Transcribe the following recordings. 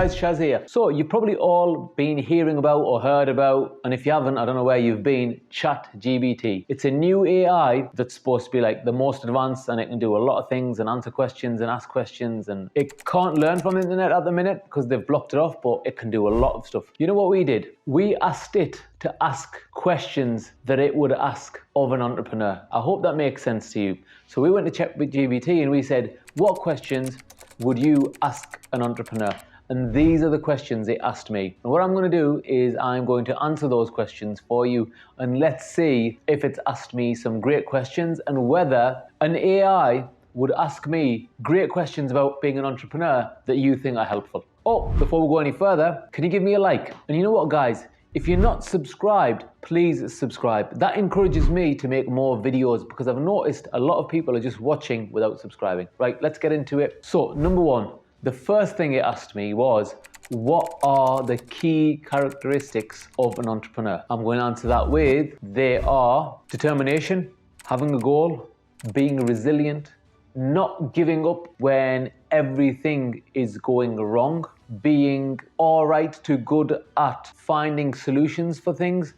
guys, Shaz here. So you've probably all been hearing about or heard about, and if you haven't, I don't know where you've been, ChatGPT. It's a new AI that's supposed to be like the most advanced, and it can do a lot of things and answer questions and ask questions, and it can't learn from the internet at the minute because they've blocked it off, but it can do a lot of stuff. You know what we did? We asked it to ask questions that it would ask of an entrepreneur. I hope that makes sense to you. So we went to ChatGPT and we said, what questions would you ask an entrepreneur? And these are the questions it asked me. And what I'm going to do is I'm going to answer those questions for you, and let's see if it's asked me some great questions and whether an AI would ask me great questions about being an entrepreneur that you think are helpful. Oh, before we go any further, can you give me a like? And you know what, guys? If you're not subscribed, please subscribe. That encourages me to make more videos because I've noticed a lot of people are just watching without subscribing. Right, let's get into it. So, number one, the first thing it asked me was, what are the key characteristics of an entrepreneur? I'm going to answer that with, they are determination, having a goal, being resilient, not giving up when everything is going wrong, being all right to good at finding solutions for things.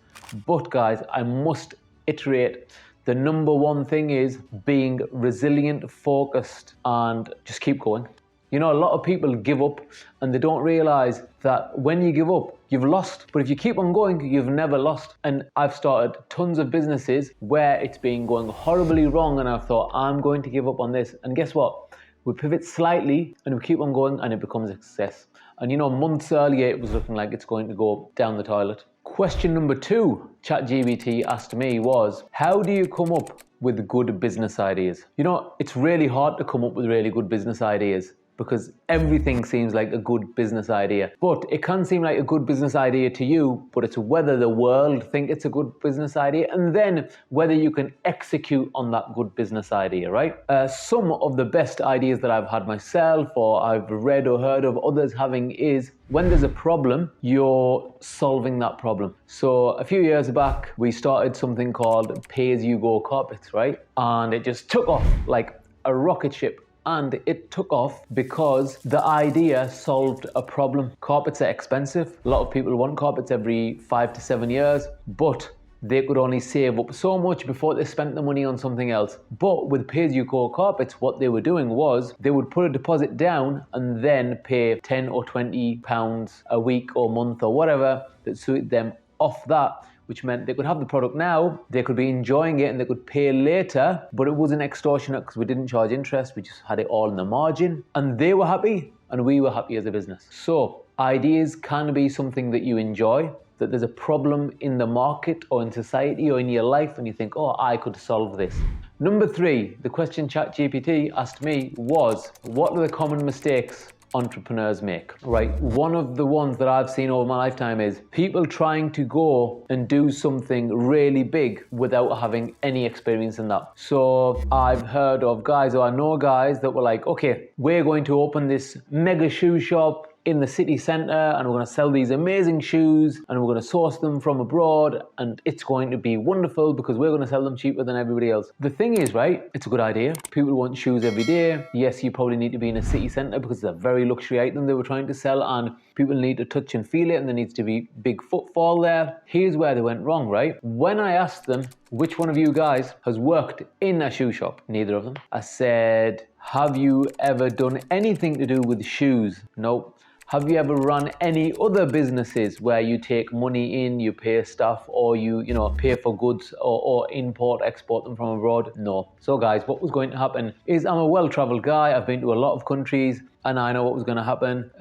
But guys, I must iterate, the number one thing is being resilient, focused, and just keep going. You know, a lot of people give up and they don't realize that when you give up, you've lost. But if you keep on going, you've never lost. And I've started tons of businesses where it's been going horribly wrong and I've thought, I'm going to give up on this. And guess what? We pivot slightly and we keep on going and it becomes a success. And you know, months earlier, it was looking like it's going to go down the toilet. Question number two, ChatGPT asked me was, how do you come up with good business ideas? You know, it's really hard to come up with really good business ideas, because everything seems like a good business idea. But it can seem like a good business idea to you, but it's whether the world think it's a good business idea and then whether you can execute on that good business idea, right? Some of the best ideas that I've had myself or I've read or heard of others having is when there's a problem, you're solving that problem. So a few years back, we started something called pay-as-you-go carpets, right? And it just took off like a rocket ship. And it took off because the idea solved a problem. Carpets are expensive. A lot of people want carpets every 5 to 7 years, but they could only save up so much before they spent the money on something else. But with pay-as-you-go carpets, what they were doing was they would put a deposit down and then pay 10 or 20 pounds a week or month or whatever that suited them off that, which meant they could have the product now, they could be enjoying it and they could pay later, but it wasn't extortionate because we didn't charge interest, we just had it all in the margin. And they were happy and we were happy as a business. So ideas can be something that you enjoy, that there's a problem in the market or in society or in your life and you think, oh, I could solve this. Number three, the question ChatGPT asked me was, what are the common mistakes entrepreneurs make, right? One of the ones that I've seen over my lifetime is people trying to go and do something really big without having any experience in that. So I've heard of guys, or I know guys that were like, okay, we're going to open this mega shoe shop in the city center and we're going to sell these amazing shoes and we're going to source them from abroad and it's going to be wonderful because we're going to sell them cheaper than everybody else. The thing is, right, it's a good idea. People want shoes every day. Yes, you probably need to be in a city center because it's a very luxury item they were trying to sell and people need to touch and feel it and there needs to be big footfall there. Here's where they went wrong, right? When I asked them, which one of you guys has worked in a shoe shop? Neither of them. I said, have you ever done anything to do with shoes? Nope. Have you ever run any other businesses where you take money in, you pay staff, or you pay for goods or import, export them from abroad? No. So guys, what was going to happen is I'm a well-traveled guy. I've been to a lot of countries and I know what was going to happen.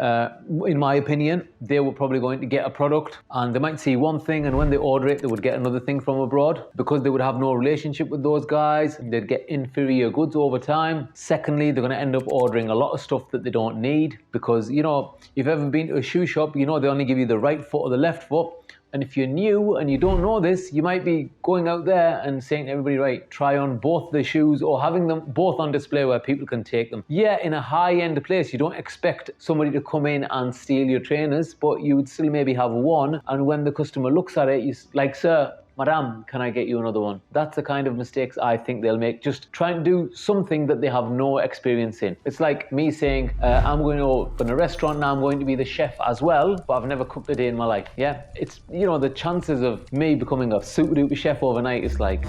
In my opinion, they were probably going to get a product and they might see one thing and when they order it, they would get another thing from abroad because they would have no relationship with those guys. They'd get inferior goods over time. Secondly, they're going to end up ordering a lot of stuff that they don't need because, you know, if you've ever been to a shoe shop, you know they only give you the right foot or the left foot. And if you're new and you don't know this, you might be going out there and saying to everybody, right, try on both the shoes or having them both on display where people can take them. Yeah, in a high-end place, you don't expect somebody to come in and steal your trainers, but you would still maybe have one. And when the customer looks at it, you're like, sir, Madam, can I get you another one? That's the kind of mistakes I think they'll make, just trying to do something that they have no experience in. It's like me saying, I'm going to open a restaurant now, I'm going to be the chef as well, but I've never cooked a day in my life. Yeah, it's, the chances of me becoming a super duper chef overnight is like,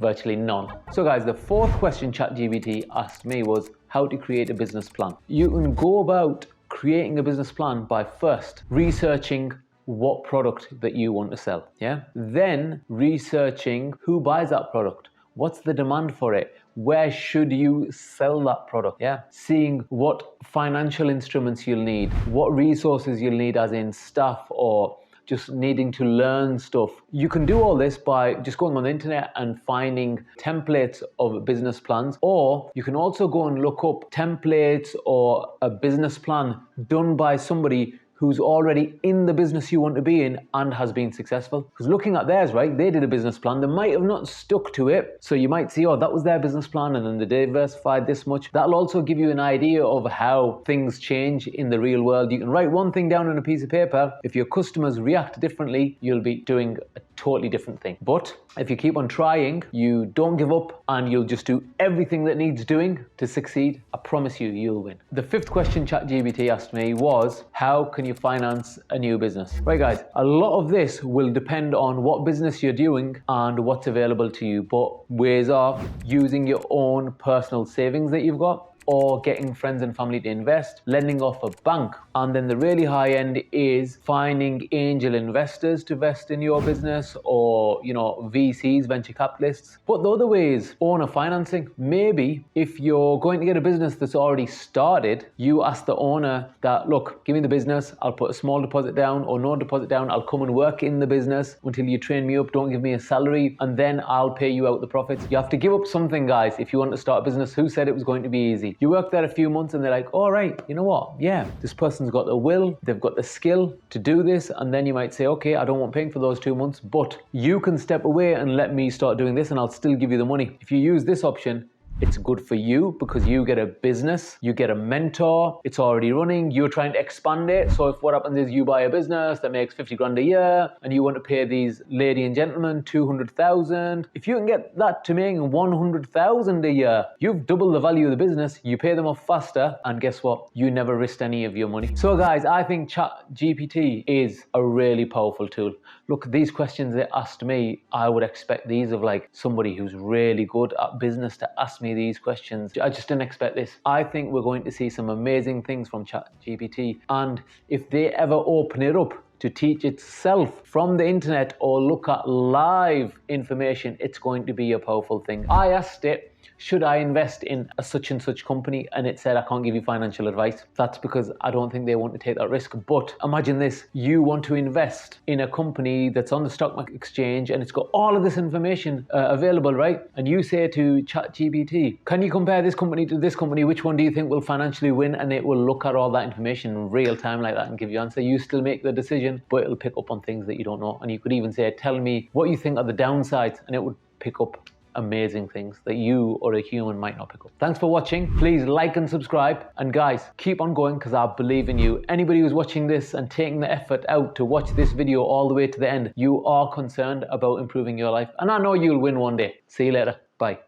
virtually none. So guys, the fourth question ChatGPT asked me was how to create a business plan. You can go about creating a business plan by first researching what product that you want to sell, yeah? Then researching who buys that product, what's the demand for it, where should you sell that product, yeah? Seeing what financial instruments you'll need, what resources you'll need as in staff or just needing to learn stuff. You can do all this by just going on the internet and finding templates of business plans, or you can also go and look up templates or a business plan done by somebody who's already in the business you want to be in and has been successful. Because looking at theirs, right, they did a business plan, they might have not stuck to it. So you might see, oh, that was their business plan and then they diversified this much. That'll also give you an idea of how things change in the real world. You can write one thing down on a piece of paper. If your customers react differently, you'll be doing a totally different thing. But if you keep on trying, you don't give up and you'll just do everything that needs doing to succeed, I promise you'll win. The fifth question ChatGPT asked me was, how can you finance a new business? Right guys, a lot of this will depend on what business you're doing and what's available to you, but ways are using your own personal savings that you've got, or getting friends and family to invest, lending off a bank. And then the really high end is finding angel investors to invest in your business, or VCs, venture capitalists. But the other way is owner financing. Maybe if you're going to get a business that's already started, you ask the owner that, look, give me the business, I'll put a small deposit down or no deposit down, I'll come and work in the business until you train me up, don't give me a salary, and then I'll pay you out the profits. You have to give up something, guys, if you want to start a business. Who said it was going to be easy? You work there a few months and they're like, all right, you know what? Yeah, this person's got the will, they've got the skill to do this. And then you might say, okay, I don't want paying for those 2 months, but you can step away and let me start doing this and I'll still give you the money. If you use this option, it's good for you because you get a business, you get a mentor, it's already running, you're trying to expand it. So if what happens is you buy a business that makes 50 grand a year and you want to pay these lady and gentlemen 200,000, if you can get that to making 100,000 a year, you've doubled the value of the business, you pay them off faster, and guess what? You never risked any of your money. So guys, I think ChatGPT is a really powerful tool. Look, these questions they asked me, I would expect these of like somebody who's really good at business to ask me these questions. I just didn't expect this. I think we're going to see some amazing things from ChatGPT, and if they ever open it up to teach itself from the internet or look at live information, it's going to be a powerful thing. I asked it, should I invest in a such and such company? And it said, I can't give you financial advice. That's because I don't think they want to take that risk. But imagine this, you want to invest in a company that's on the stock market exchange and it's got all of this information available, right? And you say to ChatGPT, can you compare this company to this company? Which one do you think will financially win? And it will look at all that information in real time like that and give you an answer. You still make the decision, but it'll pick up on things that you don't know. And you could even say, tell me what you think are the downsides, and it would pick up amazing things that you or a human might not pick up. Thanks for watching. Please like and subscribe. And guys, keep on going because I believe in you. Anybody who's watching this and taking the effort out to watch this video all the way to the end, you are concerned about improving your life. And I know you'll win one day. See you later. Bye.